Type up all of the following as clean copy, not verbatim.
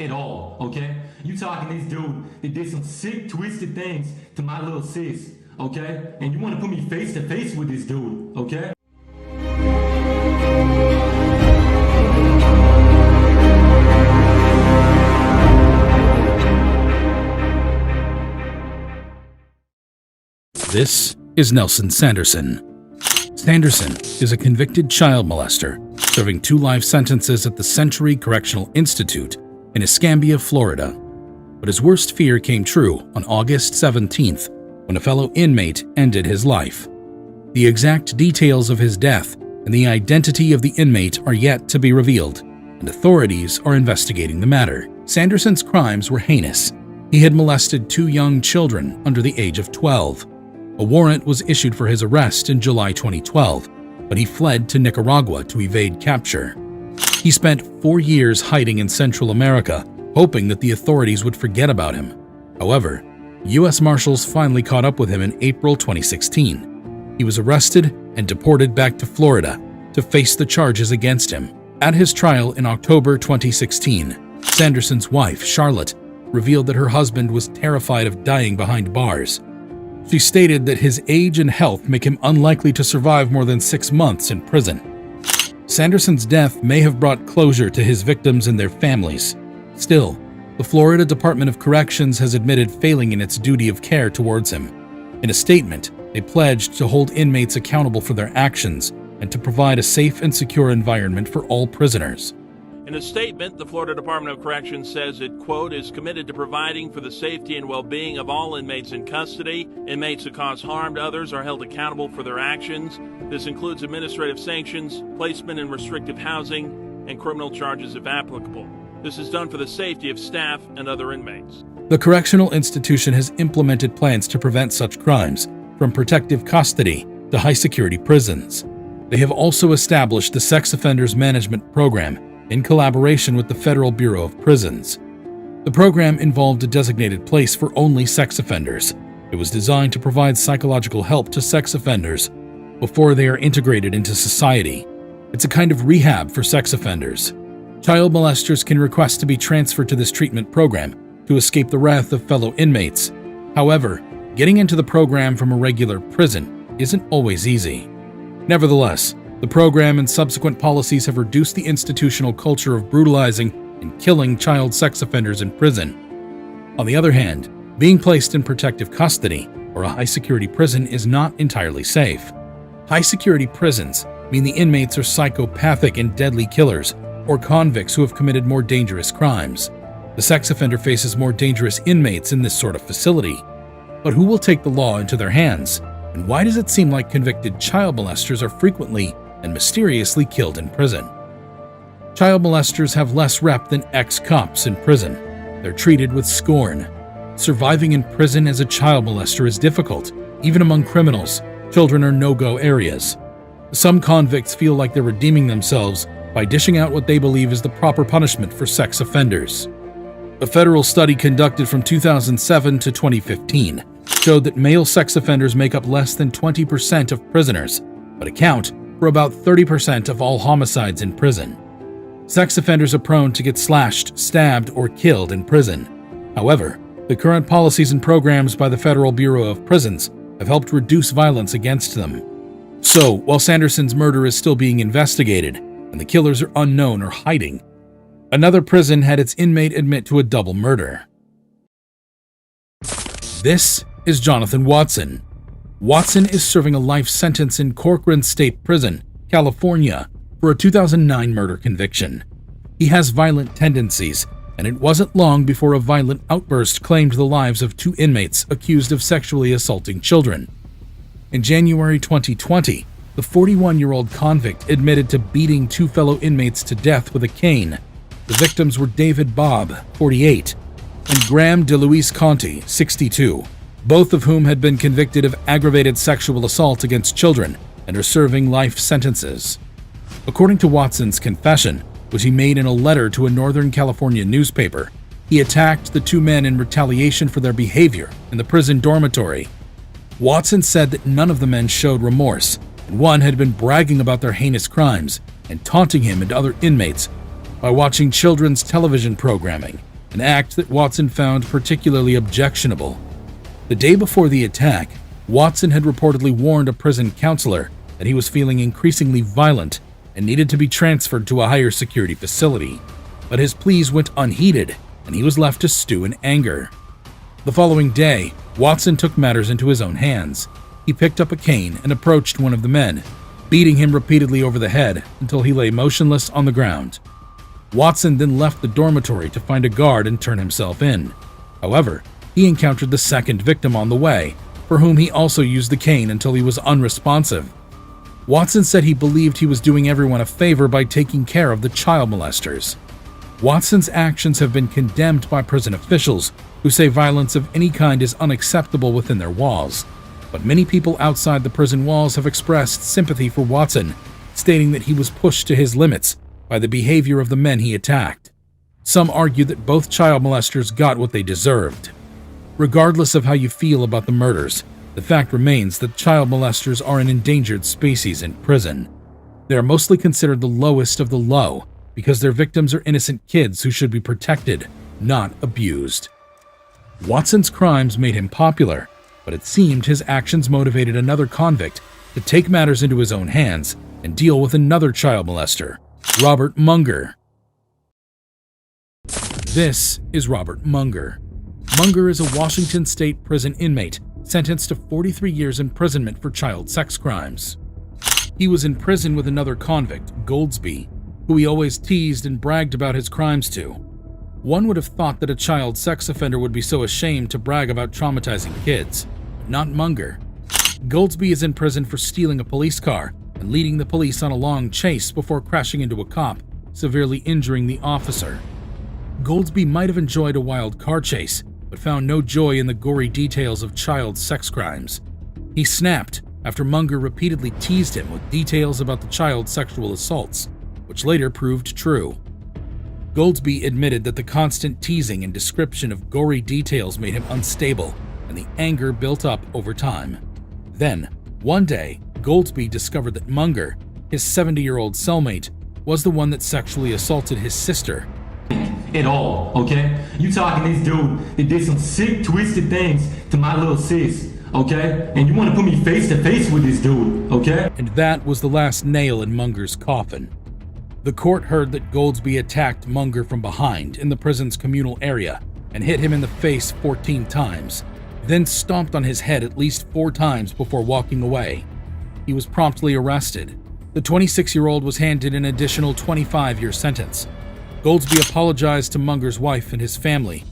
at all, okay? You talking this dude that did some sick, twisted things to my little sis, okay? And you want to put me face to face with this dude, okay? This is Nelson Sanderson. Sanderson is a convicted child molester, serving 2 life sentences at the Century Correctional Institute in Escambia, Florida. But his worst fear came true on August 17th, when a fellow inmate ended his life. The exact details of his death and the identity of the inmate are yet to be revealed, and authorities are investigating the matter. Sanderson's crimes were heinous. He had molested 2 young children under the age of 12. A warrant was issued for his arrest in July 2012, but he fled to Nicaragua to evade capture. He spent 4 years hiding in Central America, hoping that the authorities would forget about him. However, U.S. Marshals finally caught up with him in April 2016. He was arrested and deported back to Florida to face the charges against him. At his trial in October 2016, Sanderson's wife, Charlotte, revealed that her husband was terrified of dying behind bars. She stated that his age and health make him unlikely to survive more than 6 months in prison. Sanderson's death may have brought closure to his victims and their families. Still, the Florida Department of Corrections has admitted failing in its duty of care towards him. In a statement, they pledged to hold inmates accountable for their actions and to provide a safe and secure environment for all prisoners. In a statement, the Florida Department of Corrections says it, quote, is committed to providing for the safety and well-being of all inmates in custody. Inmates who cause harm to others are held accountable for their actions. This includes administrative sanctions, placement in restrictive housing, and criminal charges if applicable. This is done for the safety of staff and other inmates. The correctional institution has implemented plans to prevent such crimes, from protective custody to high-security prisons. They have also established the Sex Offenders Management Program in collaboration with the Federal Bureau of Prisons. The program involved a designated place for only sex offenders. It was designed to provide psychological help to sex offenders before they are integrated into society. It's a kind of rehab for sex offenders. Child molesters can request to be transferred to this treatment program to escape the wrath of fellow inmates. However, getting into the program from a regular prison isn't always easy. Nevertheless, the program and subsequent policies have reduced the institutional culture of brutalizing and killing child sex offenders in prison. On the other hand, being placed in protective custody or a high-security prison is not entirely safe. High-security prisons mean the inmates are psychopathic and deadly killers or convicts who have committed more dangerous crimes. The sex offender faces more dangerous inmates in this sort of facility. But who will take the law into their hands? And why does it seem like convicted child molesters are frequently and mysteriously killed in prison? Child molesters have less rep than ex-cops in prison. They're treated with scorn. Surviving in prison as a child molester is difficult. Even among criminals, children are no-go areas. Some convicts feel like they're redeeming themselves by dishing out what they believe is the proper punishment for sex offenders. A federal study conducted from 2007 to 2015 showed that male sex offenders make up less than 20% of prisoners, but account for about 30% of all homicides in prison. Sex offenders are prone to get slashed, stabbed, or killed in prison. However, the current policies and programs by the Federal Bureau of Prisons have helped reduce violence against them. So, while Sanderson's murder is still being investigated and the killers are unknown or hiding, another prison had its inmate admit to a double murder. This is Jonathan Watson. Watson is serving a life sentence in Corcoran State Prison, California, for a 2009 murder conviction. He has violent tendencies, and it wasn't long before a violent outburst claimed the lives of 2 inmates accused of sexually assaulting children. In January 2020, the 41-year-old convict admitted to beating 2 fellow inmates to death with a cane. The victims were David Bobb, 48, and Graham DeLuise Conti, 62. Both of whom had been convicted of aggravated sexual assault against children and are serving life sentences. According to Watson's confession, which he made in a letter to a Northern California newspaper, he attacked the 2 men in retaliation for their behavior in the prison dormitory. Watson said that none of the men showed remorse, and one had been bragging about their heinous crimes and taunting him and other inmates by watching children's television programming an act that Watson found particularly objectionable. The day before the attack, Watson had reportedly warned a prison counselor that he was feeling increasingly violent and needed to be transferred to a higher security facility, but his pleas went unheeded and he was left to stew in anger. The following day, Watson took matters into his own hands. He picked up a cane and approached one of the men, beating him repeatedly over the head until he lay motionless on the ground. Watson then left the dormitory to find a guard and turn himself in. However, he encountered the second victim on the way, for whom he also used the cane until he was unresponsive. Watson said he believed he was doing everyone a favor by taking care of the child molesters. Watson's actions have been condemned by prison officials who say violence of any kind is unacceptable within their walls. But many people outside the prison walls have expressed sympathy for Watson, stating that he was pushed to his limits by the behavior of the men he attacked. Some argue that both child molesters got what they deserved. Regardless of how you feel about the murders, the fact remains that child molesters are an endangered species in prison. They are mostly considered the lowest of the low because their victims are innocent kids who should be protected, not abused. Watson's crimes made him popular, but it seemed his actions motivated another convict to take matters into his own hands and deal with another child molester, Robert Munger. This is Robert Munger. Munger is a Washington State prison inmate sentenced to 43 years imprisonment for child sex crimes. He was in prison with another convict, Goldsby, who he always teased and bragged about his crimes to. One would have thought that a child sex offender would be so ashamed to brag about traumatizing kids, but not Munger. Goldsby is in prison for stealing a police car and leading the police on a long chase before crashing into a cop, severely injuring the officer. Goldsby might have enjoyed a wild car chase, but found no joy in the gory details of child sex crimes. He snapped after Munger repeatedly teased him with details about the child sexual assaults, which later proved true. Goldsby admitted that the constant teasing and description of gory details made him unstable, and the anger built up over time. Then, one day, Goldsby discovered that Munger, his 70-year-old cellmate, was the one that sexually assaulted his sister. At all, okay? You talking this dude that did some sick, twisted things to my little sis, okay? And you want to put me face to face with this dude, okay? And that was the last nail in Munger's coffin. The court heard that Goldsby attacked Munger from behind in the prison's communal area and hit him in the face 14 times, then stomped on his head at least 4 times before walking away. He was promptly arrested. The 26-year-old was handed an additional 25-year sentence. Goldsby apologized to Munger's wife and his family.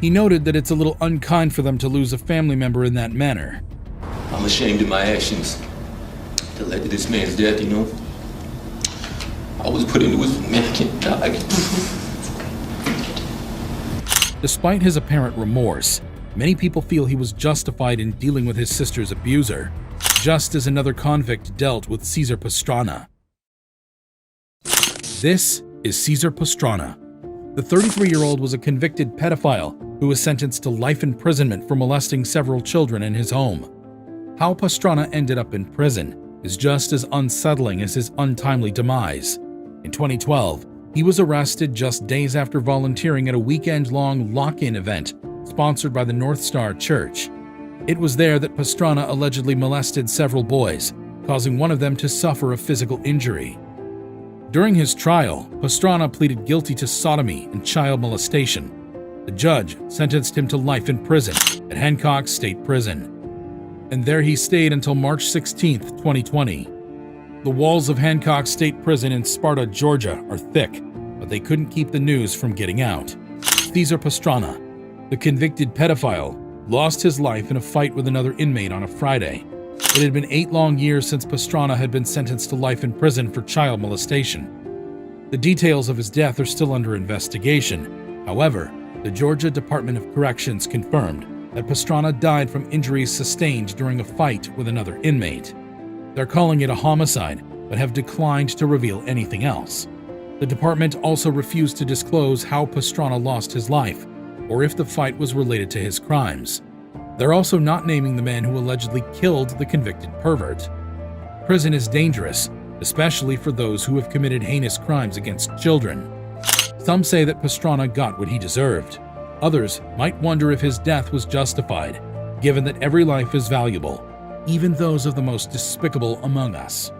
He noted that it's a little unkind for them to lose a family member in that manner. I'm ashamed of my actions that led to this man's death, you know? I was put into his man can't die. Despite his apparent remorse, many people feel he was justified in dealing with his sister's abuser, just as another convict dealt with Cesar Pastrana. This is Cesar Pastrana. The 33-year-old was a convicted pedophile who was sentenced to life imprisonment for molesting several children in his home. How Pastrana ended up in prison is just as unsettling as his untimely demise. In 2012, he was arrested just days after volunteering at a weekend-long lock-in event sponsored by the North Star Church. It was there that Pastrana allegedly molested several boys, causing one of them to suffer a physical injury. During his trial, Pastrana pleaded guilty to sodomy and child molestation. The judge sentenced him to life in prison at Hancock State Prison. And there he stayed until March 16, 2020. The walls of Hancock State Prison in Sparta, Georgia are thick, but they couldn't keep the news from getting out. Cesar Pastrana, the convicted pedophile, lost his life in a fight with another inmate on a Friday. It had been 8 long years since Pastrana had been sentenced to life in prison for child molestation. The details of his death are still under investigation. However, the Georgia Department of Corrections confirmed that Pastrana died from injuries sustained during a fight with another inmate. They're calling it a homicide, but have declined to reveal anything else. The department also refused to disclose how Pastrana lost his life, or if the fight was related to his crimes. They're also not naming the man who allegedly killed the convicted pervert. Prison is dangerous, especially for those who have committed heinous crimes against children. Some say that Pastrana got what he deserved. Others might wonder if his death was justified, given that every life is valuable, even those of the most despicable among us.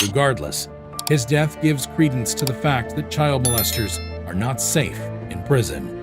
Regardless, his death gives credence to the fact that child molesters are not safe in prison.